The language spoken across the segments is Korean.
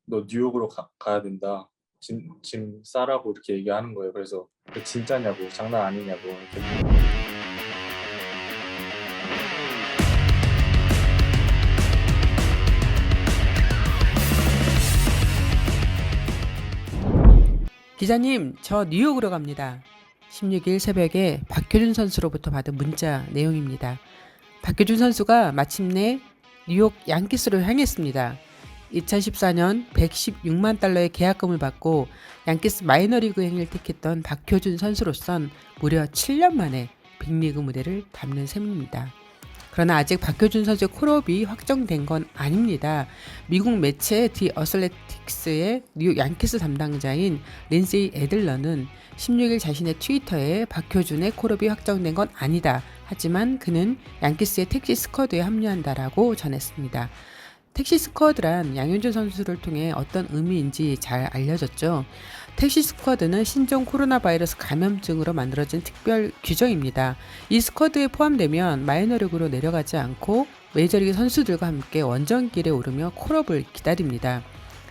너 뉴욕으로 가야 된다. 짐 싸라고 이렇게 얘기하는 거예요. 그래서 그 진짜냐고 장난 아니냐고 이렇게. 기자님, 저 뉴욕으로 갑니다. 16일 새벽에 박효준 선수로부터 받은 문자 내용입니다. 박효준 선수가 마침내 뉴욕 양키스로 향했습니다. 2014년 116만 달러의 계약금을 받고 양키스 마이너리그 행을 택했던 박효준 선수로선 무려 7년 만에 빅리그 무대를 밟는 셈입니다. 그러나 아직 박효준 선수의 콜업이 확정된 건 아닙니다. 미국 매체 디 어슬레틱스의 뉴욕 양키스 담당자인 린세이 애들러는 16일 자신의 트위터에 박효준의 콜업이 확정된 건 아니다. 하지만 그는 양키스의 택시 스쿼드에 합류한다라고 전했습니다. 택시 스쿼드란 양현종 선수를 통해 어떤 의미인지 잘 알려졌죠. 택시 스쿼드는 신종 코로나 바이러스 감염증으로 만들어진 특별 규정입니다. 이 스쿼드에 포함되면 마이너리그로 내려가지 않고 메이저리그 선수들과 함께 원정길에 오르며 콜업을 기다립니다.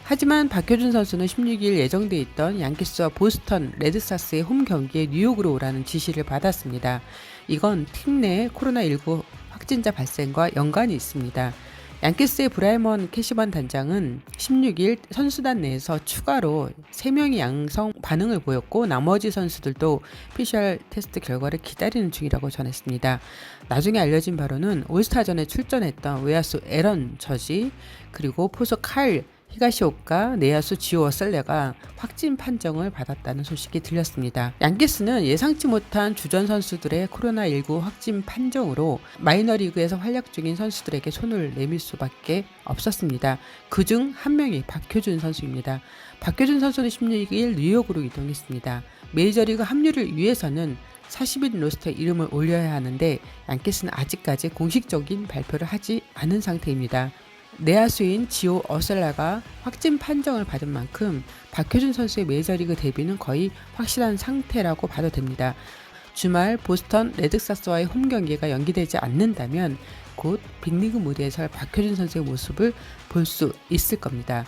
하지만 박효준 선수는 16일 예정돼 있던 양키스와 보스턴 레드삭스의 홈 경기에 뉴욕으로 오라는 지시를 받았습니다. 이건 팀 내 코로나19 확진자 발생과 연관이 있습니다. 양키스의 브라이먼 캐시먼 단장은 16일 선수단 내에서 추가로 3명이 양성 반응을 보였고 나머지 선수들도 PCR 테스트 결과를 기다리는 중이라고 전했습니다. 나중에 알려진 바로는 올스타전에 출전했던 외야수 에런 저지 그리고 포수 칼 히가시오카, 내야수 지오 어셀레가 확진 판정을 받았다는 소식이 들렸습니다. 양키스는 예상치 못한 주전 선수들의 코로나19 확진 판정으로 마이너리그에서 활약 중인 선수들에게 손을 내밀 수밖에 없었습니다. 그중 한 명이 박효준 선수입니다. 박효준 선수는 16일 뉴욕으로 이동했습니다. 메이저리그 합류를 위해서는 40인 로스터에 이름을 올려야 하는데 양키스는 아직까지 공식적인 발표를 하지 않은 상태입니다. 내야수인 지오 어셀라가 확진 판정을 받은 만큼 박효준 선수의 메이저리그 데뷔는 거의 확실한 상태라고 봐도 됩니다. 주말 보스턴 레드삭스와의 홈 경기가 연기되지 않는다면 곧 빅리그 무대에서 박효준 선수의 모습을 볼 수 있을 겁니다.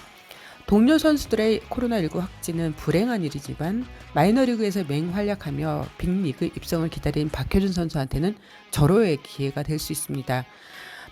동료 선수들의 코로나19 확진은 불행한 일이지만 마이너리그에서 맹활약하며 빅리그 입성을 기다린 박효준 선수한테는 절호의 기회가 될 수 있습니다.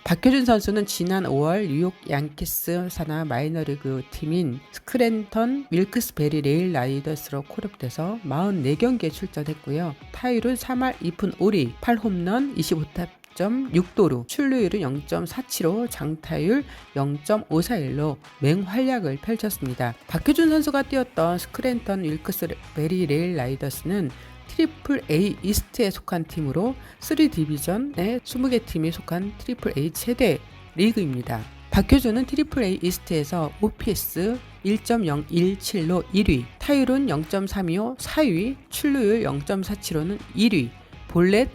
박효준 선수는 지난 5월 뉴욕 양키스 산하 마이너리그 팀인 스크랜턴 윌크스베리 레일 라이더스로 콜업돼서 44경기에 출전했고요. 타율은 3할 2푼 5리, 8홈런 25타점 6도루, 출루율은 0.47로 장타율 0.541로 맹활약을 펼쳤습니다. 박효준 선수가 뛰었던 스크랜턴 윌크스베리 레일 라이더스는 트리플 A 이스트에 속한 팀으로 3디비전의 20개 팀이 속한 트리플 A 최대 리그입니다. 박효준은 트리플 A 이스트에서 OPS 1.017로 1위, 타율은 0.325 4위, 출루율 0.47호는 1위, 볼넷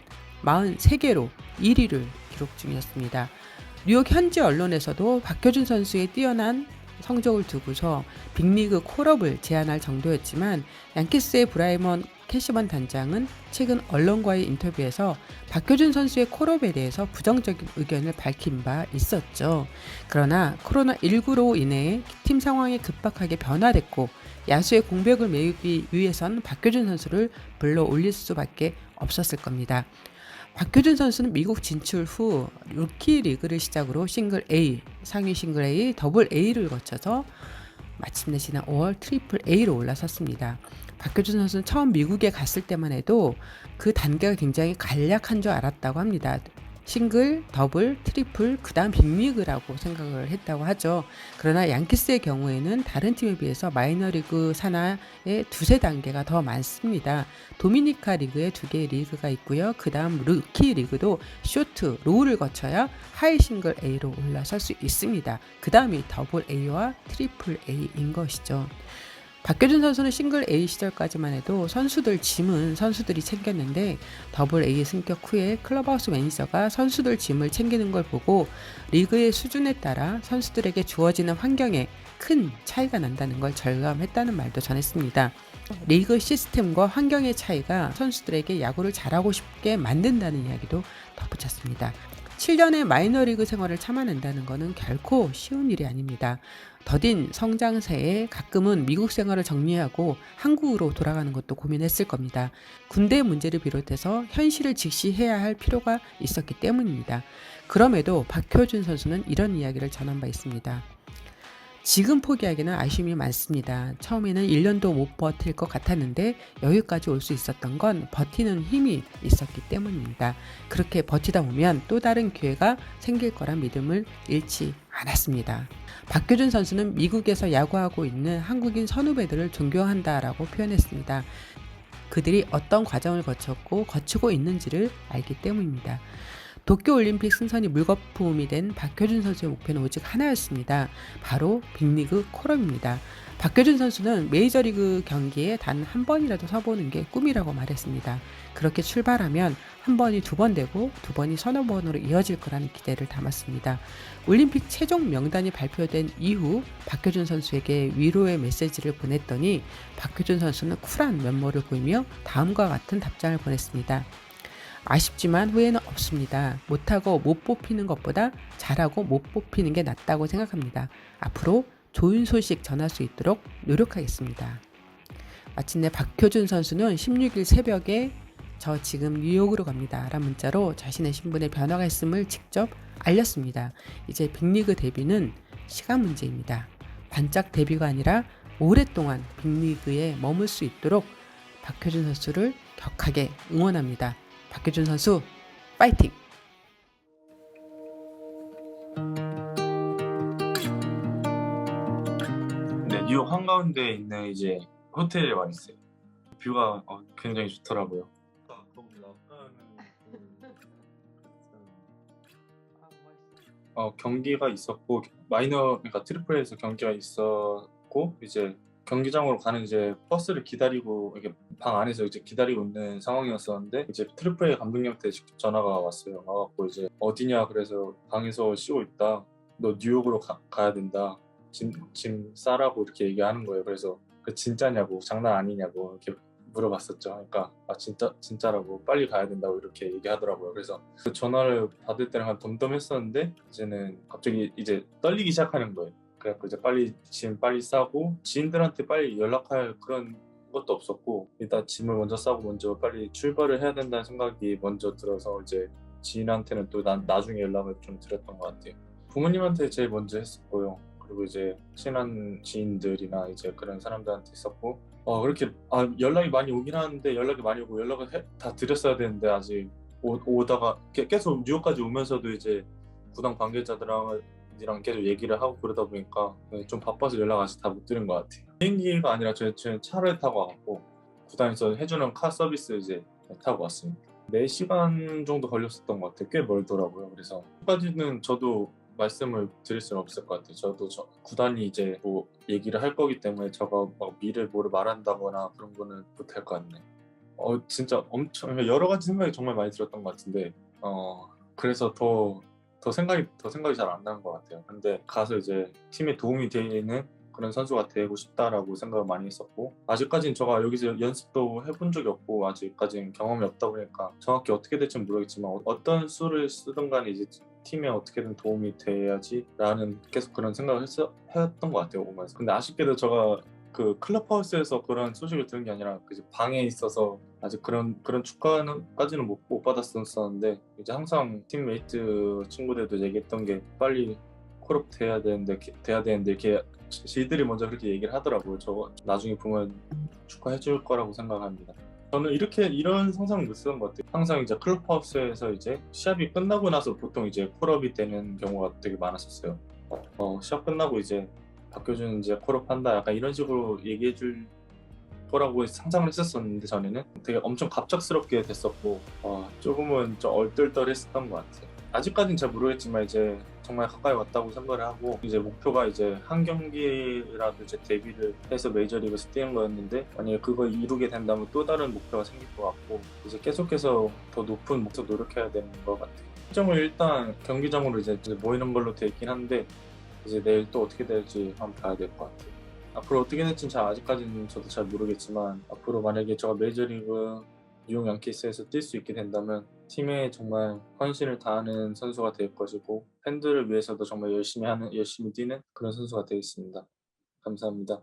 43개로 1위를 기록 중이었습니다. 뉴욕 현지 언론에서도 박효준 선수의 뛰어난 성적을 두고서 빅리그 콜업을 제안할 정도였지만 양키스의 브라이먼 캐시먼 단장은 최근 언론과의 인터뷰에서 박효준 선수의 콜업에 대해서 부정적인 의견을 밝힌 바 있었죠. 그러나 코로나19로 인해 팀 상황이 급박하게 변화됐고 야수의 공백을 메우기 위해선 박효준 선수를 불러 올릴 수밖에 없었을 겁니다. 박효준 선수는 미국 진출 후 루키 리그를 시작으로 싱글 A, 상위 싱글 A, 더블 A를 거쳐서 마침내 지난 5월 트리플 A로 올라섰습니다. 박효준 선수는 처음 미국에 갔을 때만 해도 그 단계가 굉장히 간략한 줄 알았다고 합니다. 싱글, 더블, 트리플, 그 다음 빅리그라고 생각을 했다고 하죠. 그러나 양키스의 경우에는 다른 팀에 비해서 마이너리그 산하의 두세 단계가 더 많습니다. 도미니카 리그에 2개의 리그가 있고요. 그 다음 루키 리그도 쇼트, 로우를 거쳐야 하이 싱글 A로 올라설 수 있습니다. 그 다음이 더블 A와 트리플 A인 것이죠. 박효준 선수는 싱글 A 시절까지만 해도 선수들 짐은 선수들이 챙겼는데 더블 A 승격 후에 클럽하우스 매니저가 선수들 짐을 챙기는 걸 보고 리그의 수준에 따라 선수들에게 주어지는 환경에 큰 차이가 난다는 걸 절감했다는 말도 전했습니다. 리그 시스템과 환경의 차이가 선수들에게 야구를 잘하고 싶게 만든다는 이야기도 덧붙였습니다. 7년의 마이너리그 생활을 참아낸다는 것은 결코 쉬운 일이 아닙니다. 더딘 성장세에 가끔은 미국 생활을 정리하고 한국으로 돌아가는 것도 고민했을 겁니다. 군대 문제를 비롯해서 현실을 직시해야 할 필요가 있었기 때문입니다. 그럼에도 박효준 선수는 이런 이야기를 전한 바 있습니다. 지금 포기하기는 아쉬움이 많습니다. 처음에는 1년도 못 버틸 것 같았는데 여기까지 올 수 있었던 건 버티는 힘이 있었기 때문입니다. 그렇게 버티다 보면 또 다른 기회가 생길 거란 믿음을 잃지 않았습니다. 박효준 선수는 미국에서 야구하고 있는 한국인 선후배들을 존경한다라고 표현했습니다. 그들이 어떤 과정을 거치고 있는지를 알기 때문입니다. 도쿄올림픽 승선이 물거품이 된 박효준 선수의 목표는 오직 하나였습니다. 바로 빅리그 콜업입니다. 박효준 선수는 메이저리그 경기에 단 한 번이라도 서보는 게 꿈이라고 말했습니다. 그렇게 출발하면 한 번이 두 번 되고 두 번이 서너 번으로 이어질 거라는 기대를 담았습니다. 올림픽 최종 명단이 발표된 이후 박효준 선수에게 위로의 메시지를 보냈더니 박효준 선수는 쿨한 면모를 보이며 다음과 같은 답장을 보냈습니다. 아쉽지만 후회는 없습니다. 못하고 못 뽑히는 것보다 잘하고 못 뽑히는 게 낫다고 생각합니다. 앞으로 좋은 소식 전할 수 있도록 노력하겠습니다. 마침내 박효준 선수는 16일 새벽에 저 지금 뉴욕으로 갑니다 라는 문자로 자신의 신분에 변화가 있음을 직접 알렸습니다. 이제 빅리그 데뷔는 시간 문제입니다. 반짝 데뷔가 아니라 오랫동안 빅리그에 머물 수 있도록 박효준 선수를 격하게 응원합니다. 박효준 선수 파이팅! 네, 뉴욕 한가운데 있는 이제 호텔에 와 있어요. 뷰가 굉장히 좋더라고요. 경기가 있었고 마이너 그러니까 트리플에서 경기가 있었고 이제 경기장으로 가는 이제 버스를 기다리고 이렇게 방 안에서 이제 기다리고 있는 상황이었었는데 이제 트리플 A 감독님한테 직접 전화가 왔어요. 와갖고 이제 어디냐 그래서 방에서 쉬고 있다. 너 뉴욕으로 가야 된다. 짐 싸라고 이렇게 얘기하는 거예요. 그래서 그 진짜냐고 장난 아니냐고 이렇게 물어봤었죠. 그러니까 진짜라고 빨리 가야 된다고 이렇게 얘기하더라고요. 그래서 그 전화를 받을 때는 한 덤덤했었는데 이제는 갑자기 이제 떨리기 시작하는 거예요. 그래갖고 이제 짐 빨리 싸고 지인들한테 빨리 연락할 그런 것도 없었고 일단 짐을 먼저 싸고 먼저 빨리 출발을 해야 된다는 생각이 먼저 들어서 이제 지인한테는 또 나중에 연락을 좀 드렸던 것 같아요. 부모님한테 제일 먼저 했었고요. 그리고 이제 친한 지인들이나 이제 그런 사람들한테 했었고 그렇게 연락이 많이 오긴 하는데 연락이 많이 오고 연락을 다 드렸어야 되는데 아직 오다가 계속 뉴욕까지 오면서도 이제 구단 관계자들이랑 계속 얘기를 하고 그러다 보니까 좀 바빠서 연락 아직 다 못 드린 것 같아요. 비행기가 아니라 저희 차를 타고 와갖고 구단에서 해주는 카 서비스 이제 타고 왔습니다. 4시간 정도 걸렸었던 것 같아요. 꽤 멀더라고요. 그래서 까지는 저도 말씀을 드릴 수는 없을 것 같아요. 저도 구단이 이제 뭐 얘기를 할 거기 때문에 제가 막 미래 뭐를 말한다거나 그런 거는 못할 것 같네. 진짜 엄청 여러 가지 생각이 정말 많이 들었던 것 같은데 그래서 더 생각이 잘 안 나는 것 같아요. 근데 가서 이제 팀에 도움이 되는 그런 선수가 되고 싶다라고 생각을 많이 했었고 아직까지는 제가 여기서 연습도 해본 적이 없고 아직까지는 경험이 없다 보니까 정확히 어떻게 될지 모르겠지만 어떤 수를 쓰든 간에 이제 팀에 어떻게든 도움이 돼야지라는 계속 그런 생각을 했던 것 같아요. 오면서. 근데 아쉽게도 제가 그 클럽하우스에서 그런 소식을 들은 게 아니라 그 방에 있어서 아직 그런 축가까지는 못 받았었는데 이제 항상 팀메이트 친구들도 얘기했던 게 빨리 콜업 돼야 되는데 이렇게 지들이 먼저 그렇게 얘기를 하더라고요. 저 나중에 보면 축하해 줄 거라고 생각합니다. 저는 이런 상상을 못 했던 것 같아요. 항상 이제 클럽하우스에서 이제 시합이 끝나고 나서 보통 이제 콜업이 되는 경우가 되게 많았었어요. 시합 끝나고 이제 박효준 이제 콜업한다 약간 이런 식으로 얘기해 줄 거라고 상상을 했었는데 전에는 되게 엄청 갑작스럽게 됐었고 조금은 좀 얼떨떨했었던 것 같아요. 아직까지는 잘 모르겠지만 이제 정말 가까이 왔다고 생각을 하고 이제 목표가 이제 한 경기라도 이제 데뷔를 해서 메이저리그에서 뛰는 거였는데 만약에 그거 이루게 된다면 또 다른 목표가 생길 것 같고 이제 계속해서 더 높은 목표 노력해야 되는 것 같아요. 일정을 일단 경기장으로 이제 모이는 걸로 돼 있긴 한데 이제 내일 또 어떻게 될지 한번 봐야 될 것 같아요. 앞으로 어떻게 될지는 아직까지는 저도 잘 모르겠지만 앞으로 만약에 제가 메이저리그 뉴욕 양키스에서 뛸 수 있게 된다면 팀에 정말 헌신을 다하는 선수가 될 것이고 팬들을 위해서도 정말 열심히 뛰는 그런 선수가 되겠습니다. 감사합니다.